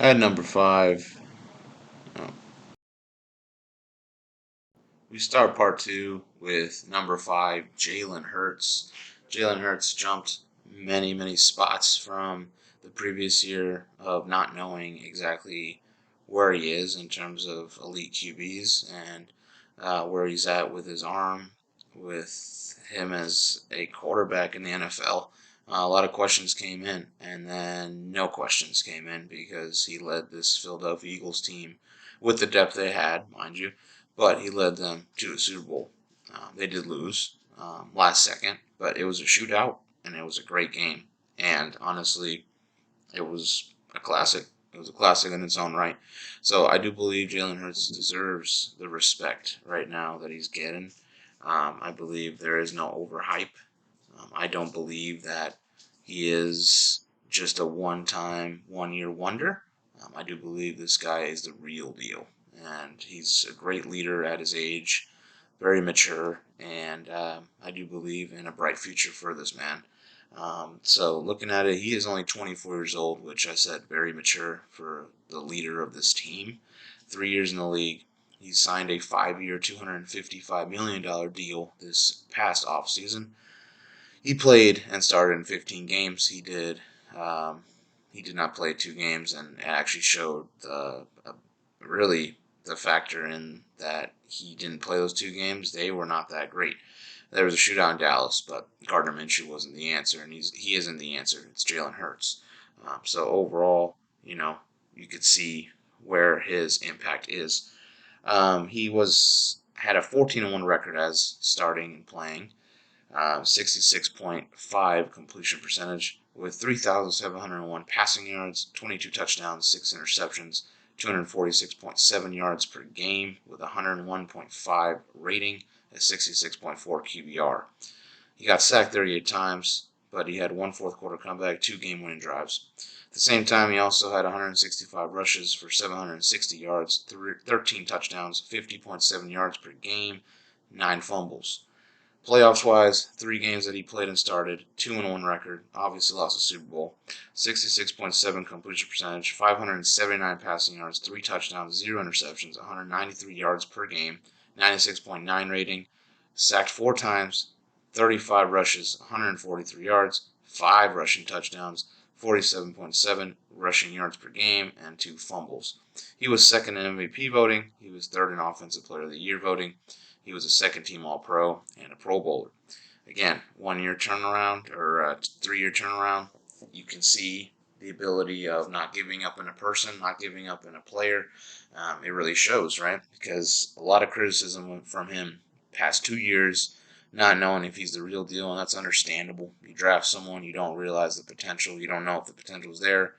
At number five, uh, we start part two with number five, Jalen Hurts. Jalen Hurts jumped many spots from the previous year of not knowing exactly where he is in terms of elite QBs and where he's at with his arm, with him as a quarterback in the NFL. A lot of questions came in, and then no questions came in because he led this Philadelphia Eagles team with the depth they had, mind you, but he led them to a Super Bowl. They did lose last second, but it was a shootout and it was a great game. And honestly, it was a classic. It was a classic in its own right. So I do believe Jalen Hurts deserves the respect right now that he's getting. I believe there is no overhype. I don't believe that he is just a one-time, one-year wonder. I do believe this guy is the real deal, and he's a great leader at his age, very mature, and I do believe in a bright future for this man. So looking at it, he is only 24 years old, which I said very mature for the leader of this team. 3 years in the league. He signed a 5-year, $255 million deal this past offseason. He played and started in 15 games. Um, he did not play 2 games, and it actually showed really the factor in that he didn't play those 2 games. They were not that great. There was a shootout in Dallas, but Gardner Minshew wasn't the answer, and he isn't the answer. It's Jalen Hurts. So overall, you could see where his impact is. He had a 14-1 record as starting and playing. 66.5 completion percentage with 3,701 passing yards, 22 touchdowns, 6 interceptions, 246.7 yards per game with 101.5 rating, a 66.4 QBR. He got sacked 38 times, but he had one fourth quarter comeback, 2 game-winning drives. At the same time, he also had 165 rushes for 760 yards, 13 touchdowns, 50.7 yards per game, 9 fumbles. Playoffs wise, 3 games that he played and started, 2-1 record, obviously lost the Super Bowl, 66.7 completion percentage, 579 passing yards, 3 touchdowns, 0 interceptions, 193 yards per game, 96.9 rating, sacked 4 times, 35 rushes, 143 yards, 5 rushing touchdowns, 47.7 rushing yards per game, and 2 fumbles. He was second in MVP voting. He was third in Offensive Player of the Year voting. He was a second-team All-Pro and a Pro Bowler. Again, 1-year turnaround or a 3-year turnaround. You can see the ability of not giving up in a person, not giving up in a player. It really shows, right? Because a lot of criticism from him past 2 years, not knowing if he's the real deal, and that's understandable. You draft someone, you don't realize the potential, you don't know if the potential is there.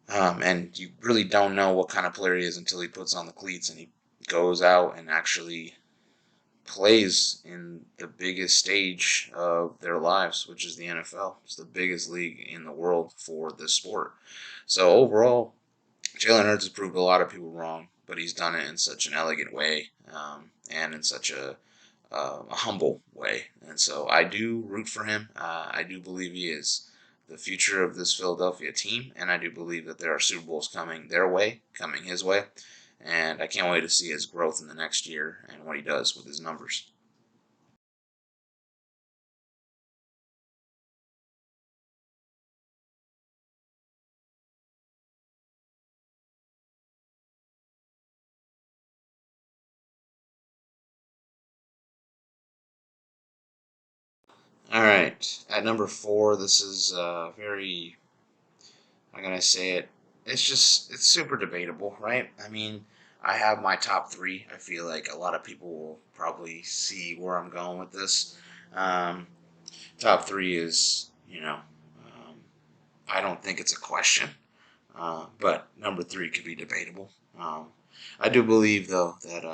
And you really don't know what kind of player he is until he puts on the cleats and he goes out and actually plays in the biggest stage of their lives, which is the NFL. It's the biggest league in the world for this sport. So overall, Jalen Hurts has proved a lot of people wrong, but he's done it in such an elegant way and in such a humble way. And so I do root for him. I do believe he is the future of this Philadelphia team, and I do believe that there are Super Bowls coming their way, coming his way. And I can't wait to see his growth in the next year and what he does with his numbers. All right, at number four, this is very, how can I say it? It's super debatable, right? I mean, I have my top three. I feel like a lot of people will probably see where I'm going with this. Um, Top three is, I don't think it's a question, but number three could be debatable. I do believe, though, that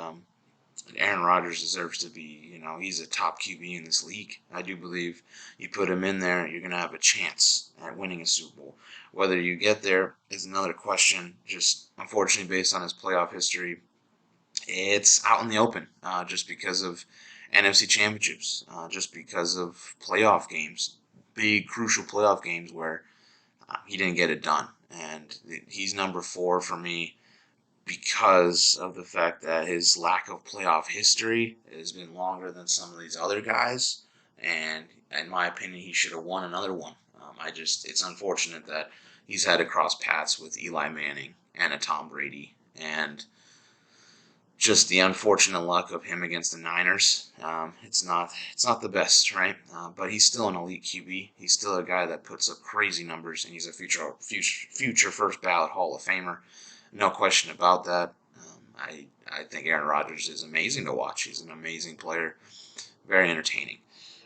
Aaron Rodgers deserves to be, he's a top QB in this league. I do believe you put him in there, you're going to have a chance at winning a Super Bowl. Whether you get there is another question. Just unfortunately, based on his playoff history, it's out in the open just because of NFC championships, just because of playoff games, big, crucial playoff games where he didn't get it done. and he's number 4 for me because of the fact that his lack of playoff history has been longer than some of these other guys. And in my opinion, he should have won another one. It's unfortunate that he's had to cross paths with Eli Manning and a Tom Brady, and just the unfortunate luck of him against the Niners. It's not the best, right? But he's still an elite QB. He's still a guy that puts up crazy numbers, and he's a future first ballot Hall of Famer. No question about that. I think Aaron Rodgers is amazing to watch. He's an amazing player, very entertaining.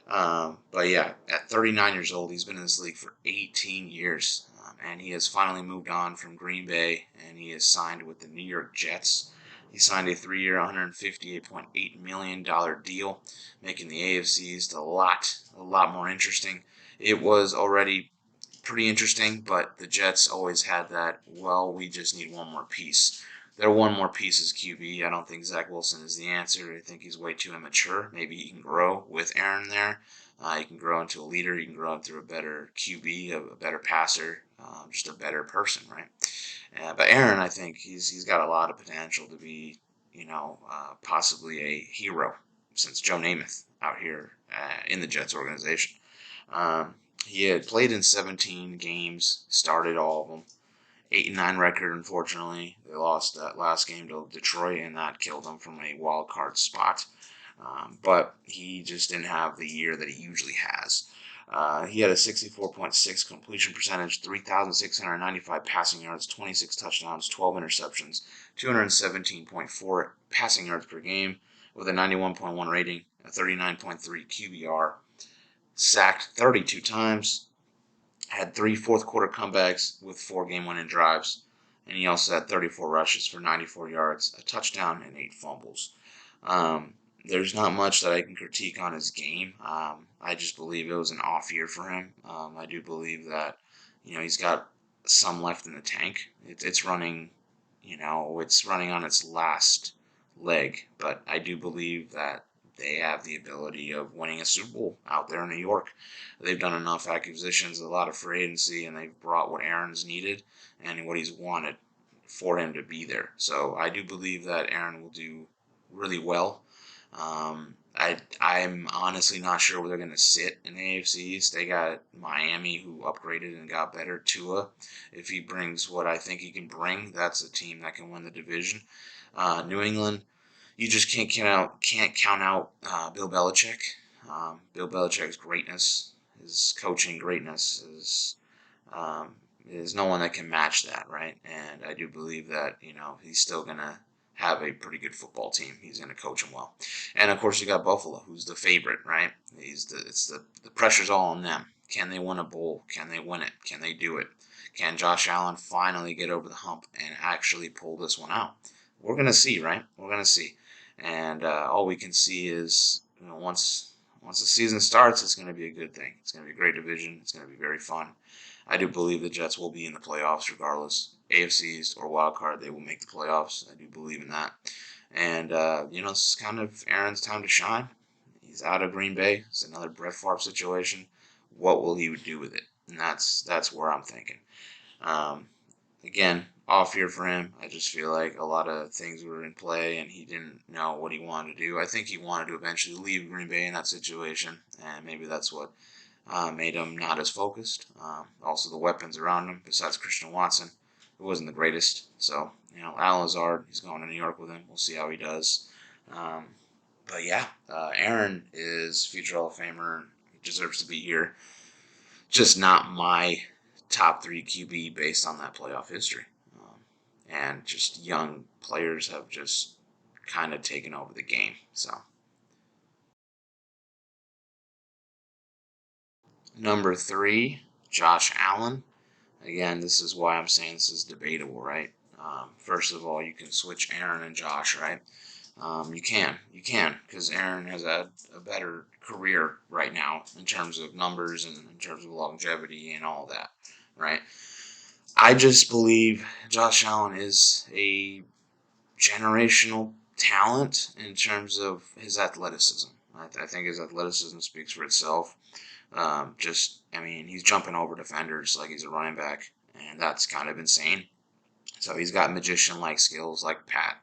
But yeah, at 39 years old, he's been in this league for 18 years, and he has finally moved on from Green Bay, and he has signed with the New York Jets. He signed a 3-year, $158.8 million deal, making the AFC East a lot more interesting. It was already pretty interesting, but the Jets always had that, well, we just need one more piece. Their one more piece is QB. I don't think Zach Wilson is the answer. I think he's way too immature. Maybe he can grow with Aaron there. He can grow into a leader. He can grow into a better QB, a better passer, just a better person, right? But Aaron, I think he's got a lot of potential to be, possibly a hero, since Joe Namath out here in the Jets organization. He had played in 17 games, started all of them. 8-9 record, unfortunately. They lost that last game to Detroit, and that killed them from a wild card spot. But he just didn't have the year that he usually has. He had a 64.6 completion percentage, 3,695 passing yards, 26 touchdowns, 12 interceptions, 217.4 passing yards per game with a 91.1 rating, a 39.3 QBR, sacked 32 times, had 3 fourth-quarter comebacks with 4 game-winning drives, and he also had 34 rushes for 94 yards, a touchdown, and 8 fumbles. There's not much that I can critique on his game. I just believe it was an off year for him. I do believe that, he's got some left in the tank. It's running, it's running on its last leg, but I do believe that they have the ability of winning a Super Bowl out there in New York. They've done enough acquisitions, a lot of free agency, and they've brought what Aaron's needed and what he's wanted for him to be there. So I do believe that Aaron will do really well. I'm honestly not sure where they're going to sit in the AFC East. They got Miami, who upgraded and got better. Tua, if he brings what I think he can bring, that's a team that can win the division. New England, you just can't count out Bill Belichick. Bill Belichick's greatness, his coaching greatness is no one that can match that, right? And I do believe that he's still gonna have a pretty good football team. He's gonna coach them well, and of course you got Buffalo, who's the favorite, right? The pressure's all on them. Can they win a bowl? Can they win it? Can they do it? Can Josh Allen finally get over the hump and actually pull this one out? We're gonna see, right? We're gonna see. And all we can see is, once the season starts, it's going to be a good thing. It's going to be a great division. It's going to be very fun. I do believe the Jets will be in the playoffs regardless. AFC East or wild card, they will make the playoffs. I do believe in that. And, this is kind of Aaron's time to shine. He's out of Green Bay. It's another Brett Favre situation. What will he do with it? And that's where I'm thinking. Again, off year for him. I just feel like a lot of things were in play and he didn't know what he wanted to do. I think he wanted to eventually leave Green Bay in that situation, and maybe that's what made him not as focused. Also, the weapons around him, besides Christian Watson, it wasn't the greatest. So, Alan Lazard, he's going to New York with him. We'll see how he does. But yeah, Aaron is future Hall of Famer. He deserves to be here. Just not my top 3 QB based on that playoff history. And just young players have just kind of taken over the game. So, number 3, Josh Allen. Again, this is why I'm saying this is debatable, right? First of all, you can switch Aaron and Josh, right? You can, because Aaron has had a better career right now in terms of numbers and in terms of longevity and all that, right? I just believe Josh Allen is a generational talent in terms of his athleticism. I think his athleticism speaks for itself. He's jumping over defenders like he's a running back, and that's kind of insane. So he's got magician-like skills like Pat.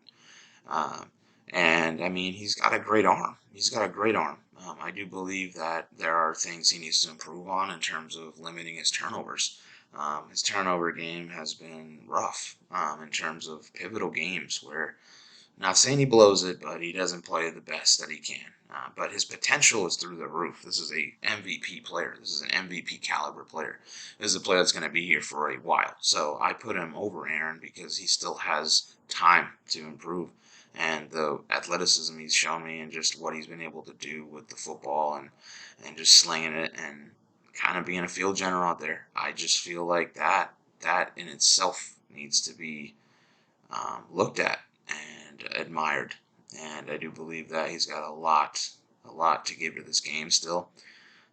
Um, and I mean, he's got a great arm. He's got a great arm. I do believe that there are things he needs to improve on in terms of limiting his turnovers. His turnover game has been rough in terms of pivotal games where, not saying he blows it, but he doesn't play the best that he can. But his potential is through the roof. This is a MVP player. This is an MVP caliber player. This is a player that's going to be here for a while. So I put him over Aaron because he still has time to improve. And the athleticism he's shown me and just what he's been able to do with the football and just slinging it and kind of being a field general out there. I just feel like that in itself needs to be looked at and admired. And I do believe that he's got a lot to give to this game still.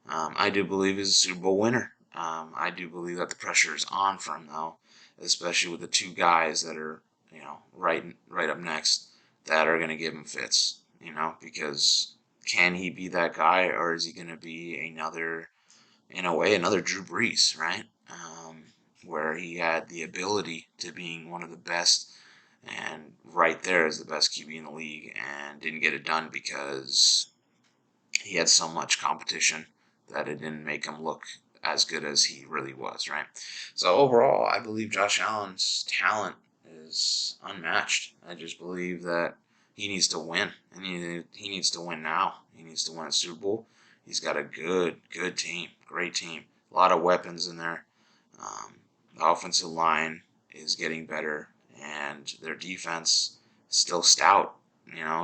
I do believe he's a Super Bowl winner. I do believe that the pressure is on for him though, especially with the two guys that are right up next that are going to give him fits. Because can he be that guy, or is he going to be another, in a way, another Drew Brees, right? Where he had the ability to being one of the best and right there is the best QB in the league and didn't get it done because he had so much competition that it didn't make him look as good as he really was, right? So overall, I believe Josh Allen's talent is unmatched. I just believe that he needs to win, and he needs to win now. He needs to win a Super Bowl. He's got a good team, great team, a lot of weapons in there. The offensive line is getting better, and their defense still stout.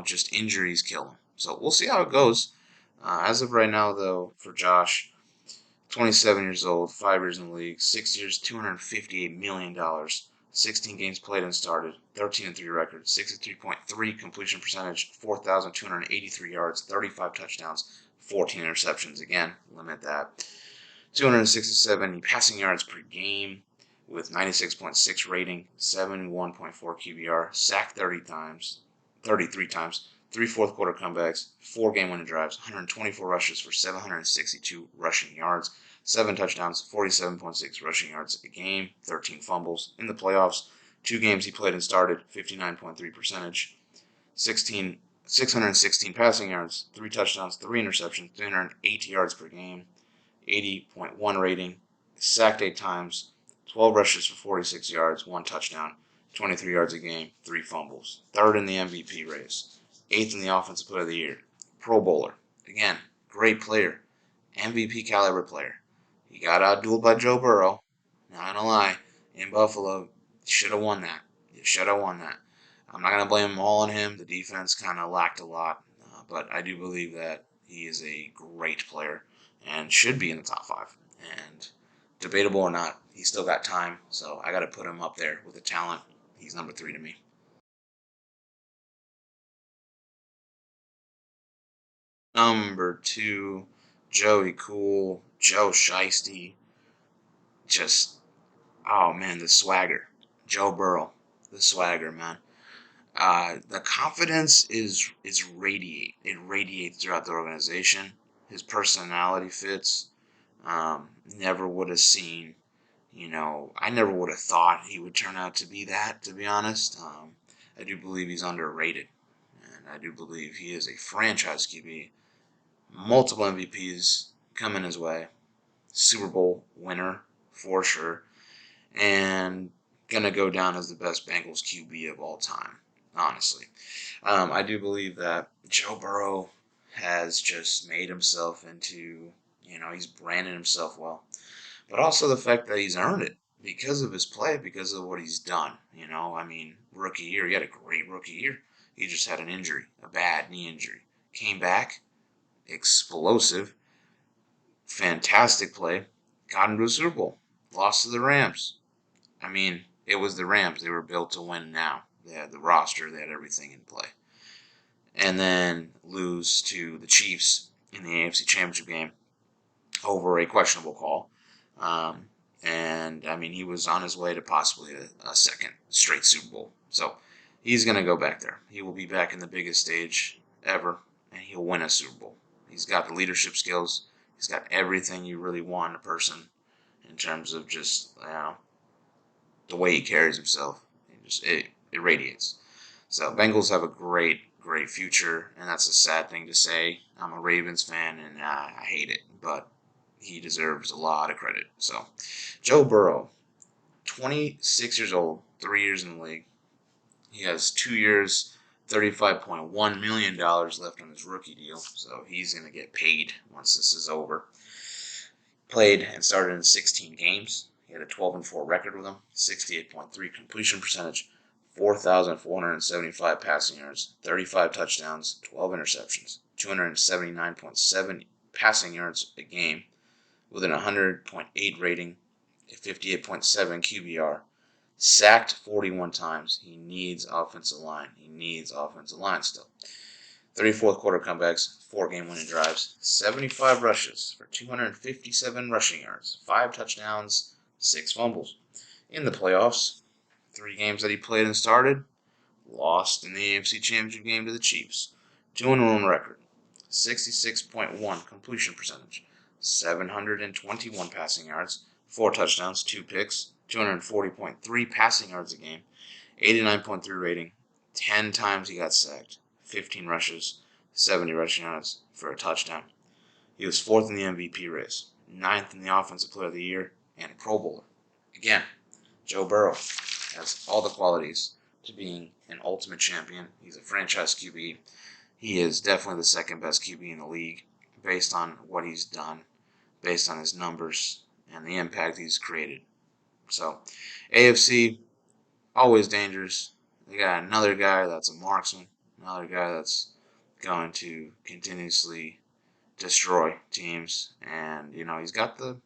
Just injuries kill them. So we'll see how it goes. As of right now, though, for Josh, 27 years old, 5 years in the league, 6 years, $258 million, 16 games played and started, 13-3 record, 63.3 completion percentage, 4,283 yards, 35 touchdowns, 14 interceptions. Again, limit that. 267 passing yards per game with 96.6 rating, 71.4 QBR, sacked 33 times, 3 fourth quarter comebacks, 4 game winning drives, 124 rushes for 762 rushing yards, 7 touchdowns, 47.6 rushing yards a game, 13 fumbles. In the playoffs, 2 games he played and started, 59.3 percentage, 616 passing yards, 3 touchdowns, 3 interceptions, 380 yards per game, 80.1 rating, sacked 8 times, 12 rushes for 46 yards, 1 touchdown, 23 yards a game, 3 fumbles. 3rd in the MVP race. 8th in the Offensive Player of the Year. Pro Bowler. Again, great player. MVP caliber player. He got outdueled by Joe Burrow. Not gonna lie, in Buffalo, should have won that. You should have won that. I'm not gonna blame them all on him. The defense kind of lacked a lot, but I do believe that he is a great player and should be in the top 5. And debatable or not, he's still got time, so I got to put him up there with the talent. He's number 3 to me. Number 2, Joey Cool, Joe Shiesty. Just, oh man, the swagger. Joe Burrow, the swagger, man. The confidence it radiates throughout the organization. His personality fits. Never would have seen, I never would have thought he would turn out to be that, to be honest. I do believe he's underrated, and I do believe he is a franchise QB. Multiple MVPs coming his way. Super Bowl winner for sure, and gonna go down as the best Bengals QB of all time. Honestly, I do believe that Joe Burrow has just made himself into, he's branded himself well, but also the fact that he's earned it because of his play, because of what he's done. I mean, rookie year, he had a great rookie year. He just had an injury, a bad knee injury. Came back, explosive, fantastic play, got into a Super Bowl, lost to the Rams. I mean, it was the Rams. They were built to win now. They had the roster, they had everything in play. And then lose to the Chiefs in the AFC Championship game over a questionable call. And, I mean, he was on his way to possibly a second straight Super Bowl. So he's going to go back there. He will be back in the biggest stage ever, and he'll win a Super Bowl. He's got the leadership skills. He's got everything you really want in a person in terms of just, the way he carries himself, it radiates. So Bengals have a great future, and that's a sad thing to say. I'm a Ravens fan, and I hate it, but he deserves a lot of credit. So Joe Burrow, 26 years old, 3 years in the league. He has 2 years, $35.1 million left on his rookie deal, so he's going to get paid once this is over. Played and started in 16 games. He had a 12-4 record with them, 68.3 completion percentage, 4,475 passing yards, 35 touchdowns, 12 interceptions, 279.7 passing yards a game, with an 100.8 rating, a 58.7 QBR. Sacked 41 times. He needs offensive line. He needs offensive line still. 34th quarter comebacks, 4 game-winning drives, 75 rushes for 257 rushing yards, 5 touchdowns, 6 fumbles. In the playoffs, 3 games that he played and started, lost in the AFC Championship game to the Chiefs. 2-1 record, 66.1 completion percentage, 721 passing yards, 4 touchdowns, 2 picks, 240.3 passing yards a game, 89.3 rating, 10 times he got sacked, 15 rushes, 70 rushing yards for a touchdown. He was 4th in the MVP race, 9th in the Offensive Player of the Year, and a Pro Bowler. Again, Joe Burrow has all the qualities to being an ultimate champion. He's a franchise QB. He is definitely the second best QB in the league based on what he's done, based on his numbers, and the impact he's created. So, AFC, always dangerous. They got another guy that's a marksman, another guy that's going to continuously destroy teams, and he's got the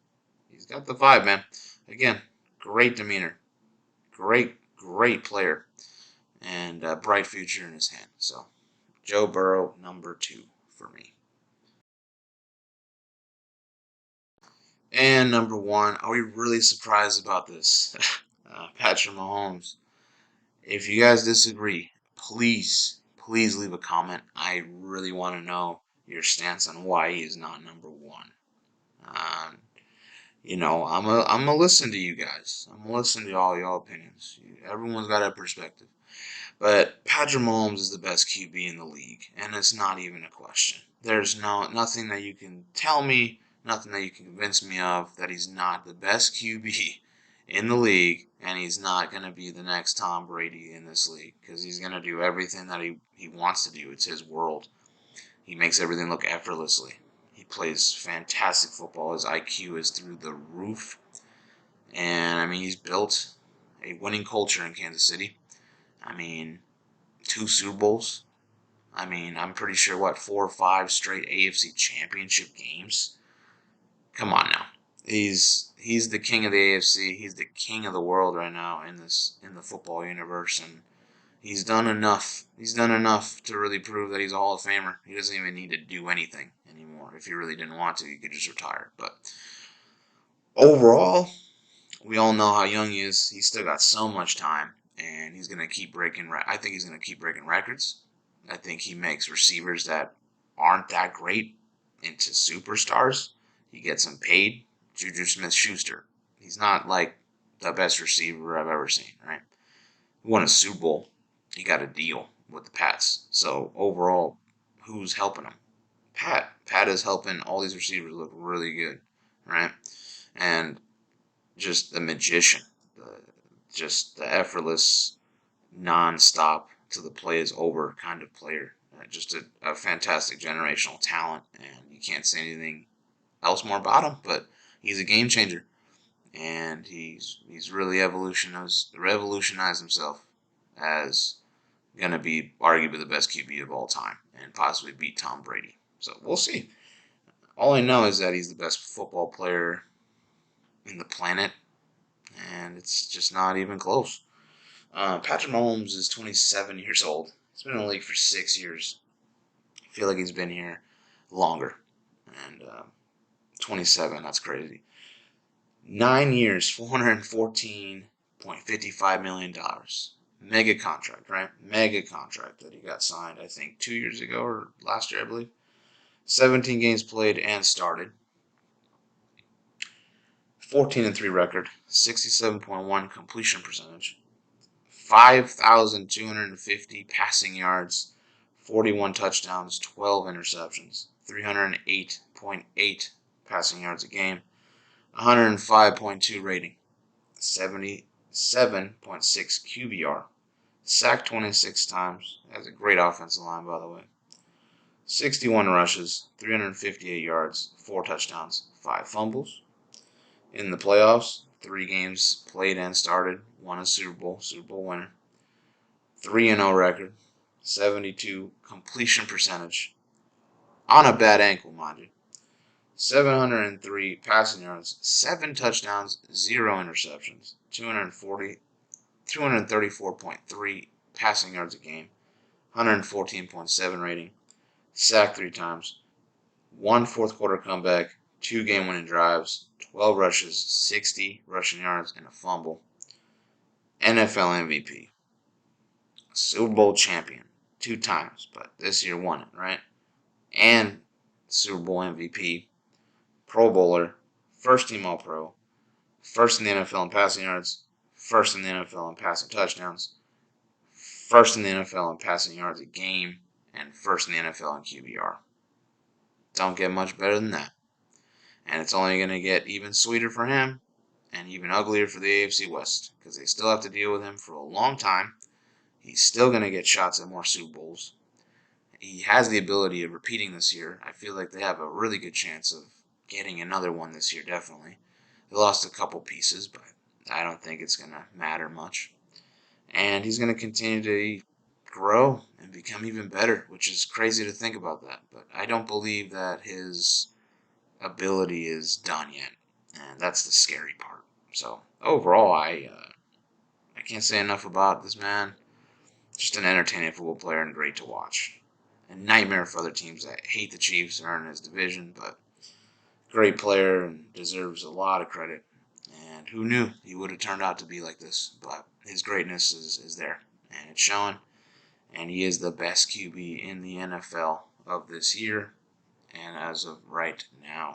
vibe, man. Again, great demeanor, great player, and a bright future in his hand. So, Joe Burrow, number 2 for me. And number 1, are we really surprised about this? Patrick Mahomes. If you guys disagree, please leave a comment. I really want to know your stance on why he is not number 1. I'm gonna listen to you guys. I'm gonna listen to all y'all opinions. Everyone's got a perspective. But Patrick Mahomes is the best QB in the league, and it's not even a question. There's nothing that you can tell me, nothing that you can convince me of that he's not the best QB in the league, and he's not going to be the next Tom Brady in this league, because he's going to do everything that he wants to do. It's his world. He makes everything look effortlessly. He plays fantastic football. His IQ is through the roof. And, he's built a winning culture in Kansas City. 2 Super Bowls. I'm pretty sure, 4 or 5 straight AFC Championship games. Come on now. He's the king of the AFC. He's the king of the world right now in the football universe, and he's done enough. He's done enough to really prove that he's a Hall of Famer. He doesn't even need to do anything anymore. If he really didn't want to, he could just retire. But overall, we all know how young he is. He's still got so much time, and he's gonna keep breaking. I think he's gonna keep breaking records. I think he makes receivers that aren't that great into superstars. He gets them paid. Juju Smith-Schuster. He's not like the best receiver I've ever seen, right? He won a Super Bowl. He got a deal with the Pats. So overall, who's helping him? Pat. Pat is helping all these receivers look really good, right? And just the magician, just the effortless, non-stop till the play is over kind of player. Just a fantastic generational talent, and you can't say anything else more about him. But he's a game changer, and he's really revolutionized himself as gonna be arguably the best QB of all time, and possibly beat Tom Brady. So we'll see. All I know is that he's the best football player in the planet, and it's just not even close. Patrick Mahomes is 27 years old. He's been in the league for 6 years. I feel like he's been here longer. And 27, that's crazy. 9 years, $414.55 million. Mega contract, right? Mega contract that he got signed, I think, 2 years ago or last year, I believe. 17 games played and started. 14-3 record, 67.1 completion percentage, 5,250 passing yards, 41 touchdowns, 12 interceptions, 308.8 passing yards a game, 105.2 rating, 77.6 QBR, sacked 26 times, has a great offensive line, by the way, 61 rushes, 358 yards, 4 touchdowns, 5 fumbles. In the playoffs, 3 games played and started, won a Super Bowl winner, 3-0 record, 72 completion percentage, on a bad ankle, mind you, 703 passing yards, 7 touchdowns, 0 interceptions, 234.3 passing yards a game, 114.7 rating, sacked 3 times, 1 fourth quarter comeback, 2 game-winning drives, 12 rushes, 60 rushing yards, and a fumble. NFL MVP. Super Bowl champion 2 times, but this year won it, right? And Super Bowl MVP. Pro Bowler. First team All-Pro. First in the NFL in passing yards. First in the NFL in passing touchdowns. First in the NFL in passing yards a game. And first in the NFL in QBR. Don't get much better than that. And it's only going to get even sweeter for him and even uglier for the AFC West because they still have to deal with him for a long time. He's still going to get shots at more Super Bowls. He has the ability of repeating this year. I feel like they have a really good chance of getting another one this year, definitely. They lost a couple pieces, but I don't think it's going to matter much. And he's going to continue to grow and become even better, which is crazy to think about that. But I don't believe that his ability is done yet, and that's the scary part. So overall, I can't say enough about this man. Just an entertaining football player and great to watch. A nightmare for other teams that hate the Chiefs and are in his division, but great player and deserves a lot of credit. And who knew he would have turned out to be like this? But his greatness is there, and it's showing. And he is the best QB in the NFL of this year, and as of right now.